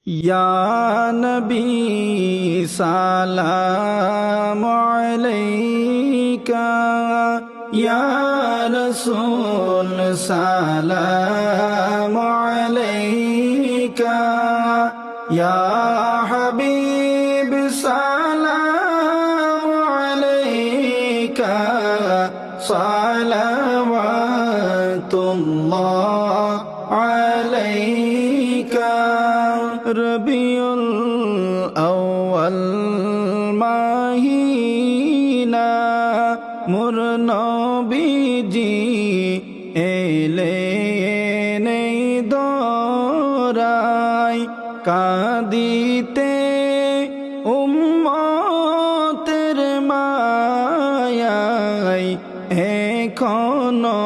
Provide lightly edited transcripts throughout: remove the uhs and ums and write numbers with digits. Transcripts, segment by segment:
या नबी सलाम अलैका या रसूल सलाम अलैका या हबीब सलाम अलैका सलावतुल्लाह अलैका रबियुल अव्वल माहिना मोर नबीजी एलेन এই দরাই কাঁদিতে উম্মতের মায়ায় এখনো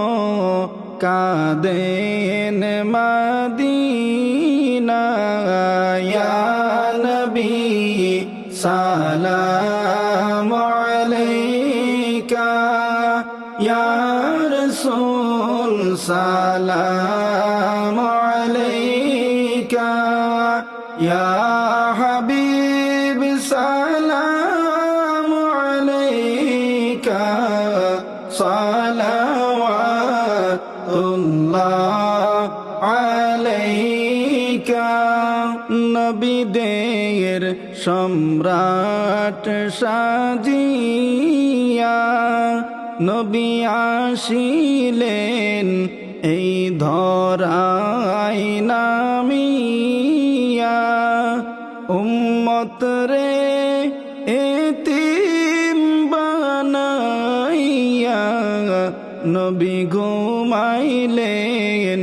কাঁদেন মদিনায় ইয়া নবী সালাম আলাইকা ইয়া রাসূল সালাম আলাইকা ইয়া হাবিব সালাম আলাইকা সালাওয়াতুল্লাহ আলাইকা নবীদের সম্রাট সাজিয়া নবী আসিলেন এই ধরায় নামিয়া উম্মত রে এতিম বানাইয়া নবী ঘুমাইলেন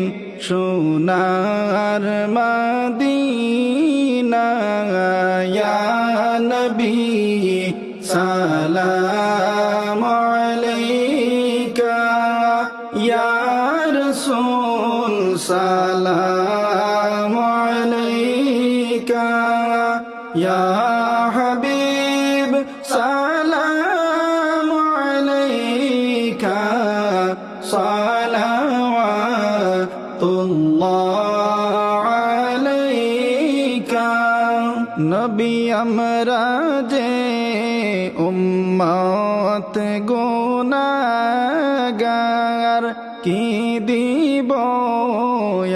সোনার মদিনা ইয়া নবী সালাম আলাইকা ইয়া রাসূল সালাম আলাইকা ইয়া হাবিব সালাম আলাইকা সালাওয়াতুল্লাহ আলাইকা নবী আমরা যে উম্মত গুনাহগার কি দিব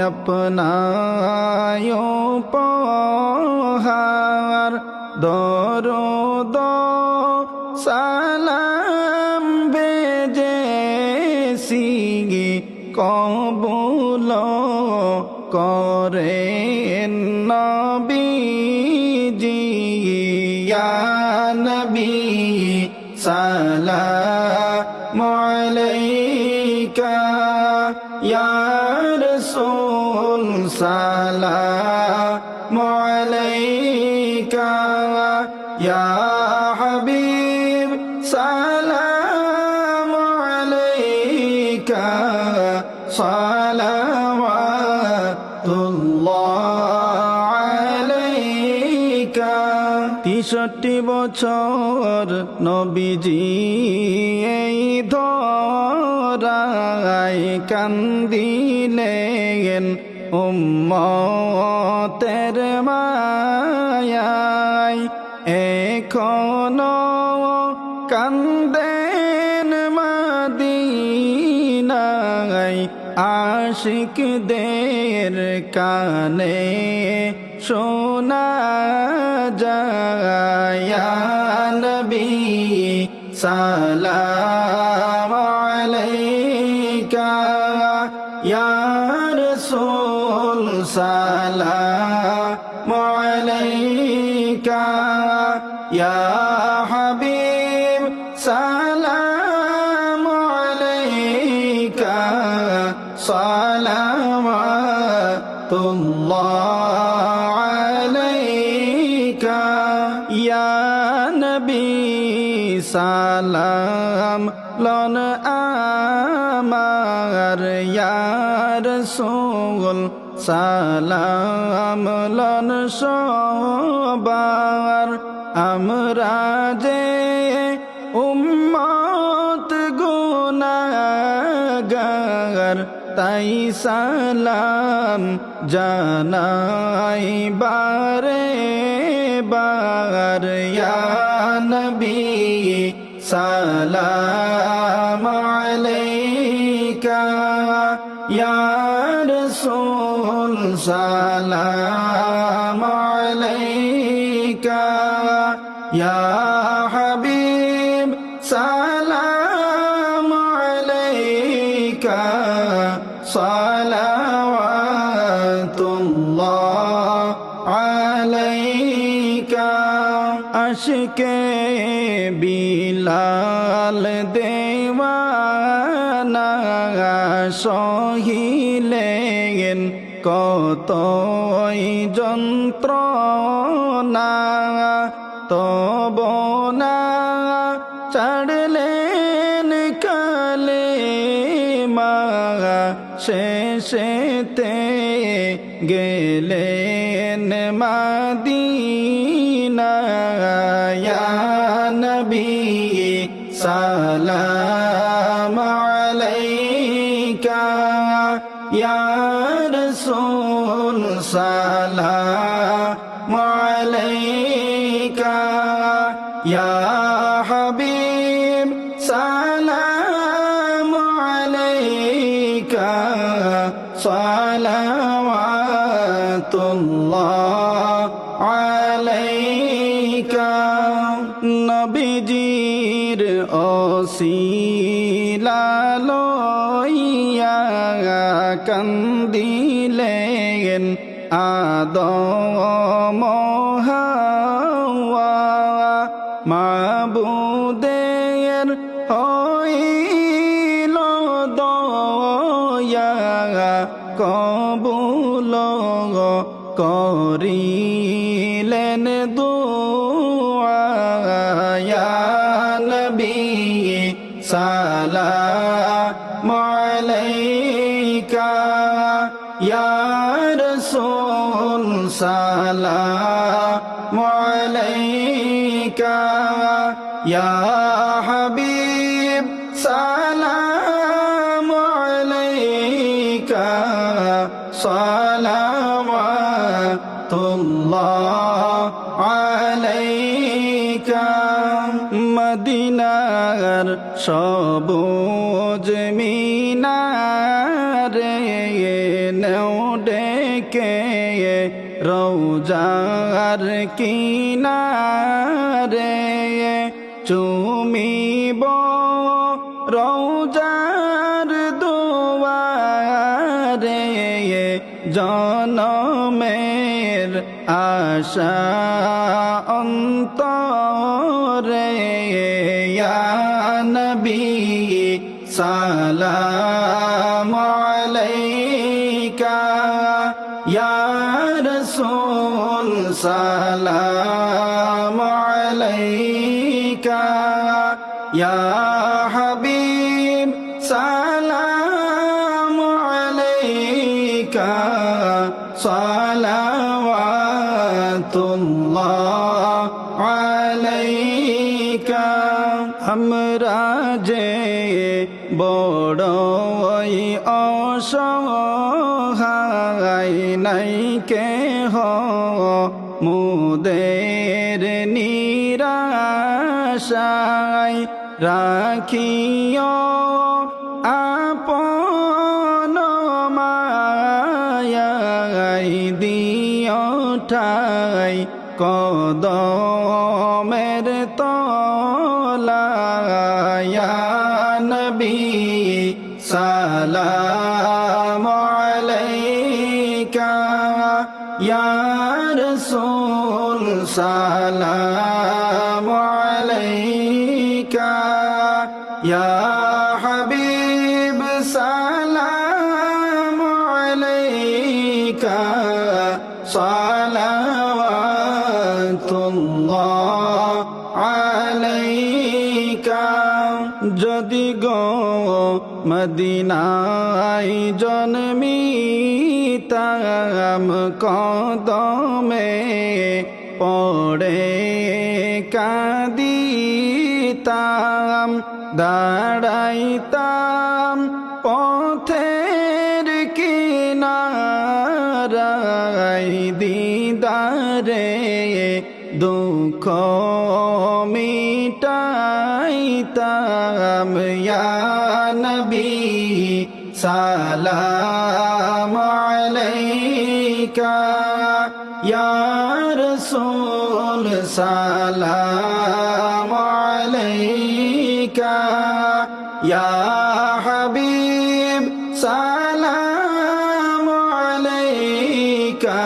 আপনায় উপহার দরুদ সালাম বেজেছি কবুল করেন নবীজি ইয়া নবী সালাম আলাইকা ইয়া রাসূল সালাম আলাইকা ইয়া হাবিব সালাম আলাইকা সালাওয়াতুল্লাহ আলাইকা ৬৩ বছর নবীজি এই ধরায় কান্দিলেন উম্মতের মায়ায় এখনো কান্দেন মদিনায় আশিকদের কানে শোনা যায় ইয়া নবী সালাম আলাইকা ইয়া রাসূল সালাম আলাইকা ইয়া হাবিব সালাম আলাইকা সালাওয়াতুল্লাহ আলাইকা ইয়া নবী সালাম লন আমার ইয়া রাসূল সালাম লন সবার আমরা যে উম্মত গুনাহগার তাই সালাম জানাই বারে বার ইয়া নবী সালাম আলাইকা ইয়া রাসূল সালাম আলাইকা ইয়া হাবিব সালাম আলাইকা সালাওয়াতুল্লাহ আলাইকা আশকে বিলাল দেওয়ানা সহিলেন কতই যন্ত্রণা তব না ছাড়লেন কালেমা শেষেতে গেলেন মাদিনা ইয়া নবী সালাম আলাইকা ইয়া রাসূল সালাম আলাইকা ইয়া হাবিব সালাম আলাইকা সালাওয়াতুল্লাহ আলাইকা নবীজির অসিলা লইয়া কান্দিলেন আদম হাওয়া মাবুদের হইল দয়া কবুল করিলেন দুআ ইয়া নবী সালাম আলাইকা ইয়া রাসূল সালাম আলাইকা ইয়া হাবিব সালাম আলাইকা সালাওয়াতুল্লাহ আলাইকা মদিনার সবুজ মিনারে নেও ডেকে রওজার কিনারে চুমিব রওজার দুয়ারে জনমের আশা অন্তরে ইয়া নবী সালাম আলাইকা ইয়া রাসূল সালাম আলাইকা ইয়া হাবিব সালাম আলাইকা সালাওয়াতুল্লাহ আলাইকা আমরা যে বড়ই অসহায় নাই কেহ মুদের নিরাশায় রাখিও আপন মায়ায় দিও ঠাই কদমের তলায় ইয়া নবী সালাম আলাইকা ইয়া রাসূল সালাম আলাইকা ইয়া হাবিব সালাম আলাইকা সালাওয়াতুল্লাহ আলাইকা যদি গো মদিনায় জন্মিতাম কদমে পড়ে কাঁদিতাম দাঁড়াইতাম পথে রে দুঃখ মিটাইতাম ইয়া নবী সালাম আলাইকা ইয়া রাসূল সালাম আলাইকা ইয়া হাবিব সালাম আলাইকা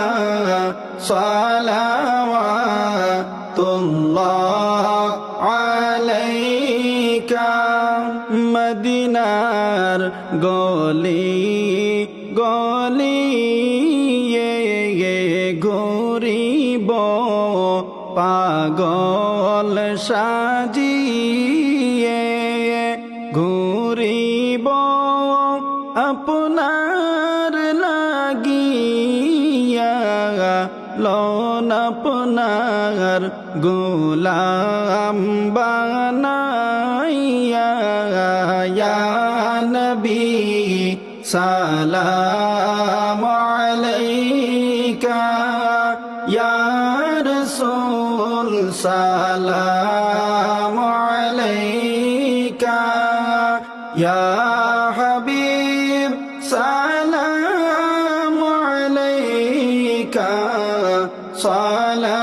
সালাওয়াতুল্লাহ আলাইকা মদিনার গলি গলি ঘুরিব পাগল সাজিয়ে ঘুরিব আপনার লাগিয়া লন আপনার গোলাম বানাইয়া ইয়া নবী সালাম আলাইকা ইয়া রাসূল সালাম আলাইকা ইয়া হাবিব সালাম আলাইকা সালাম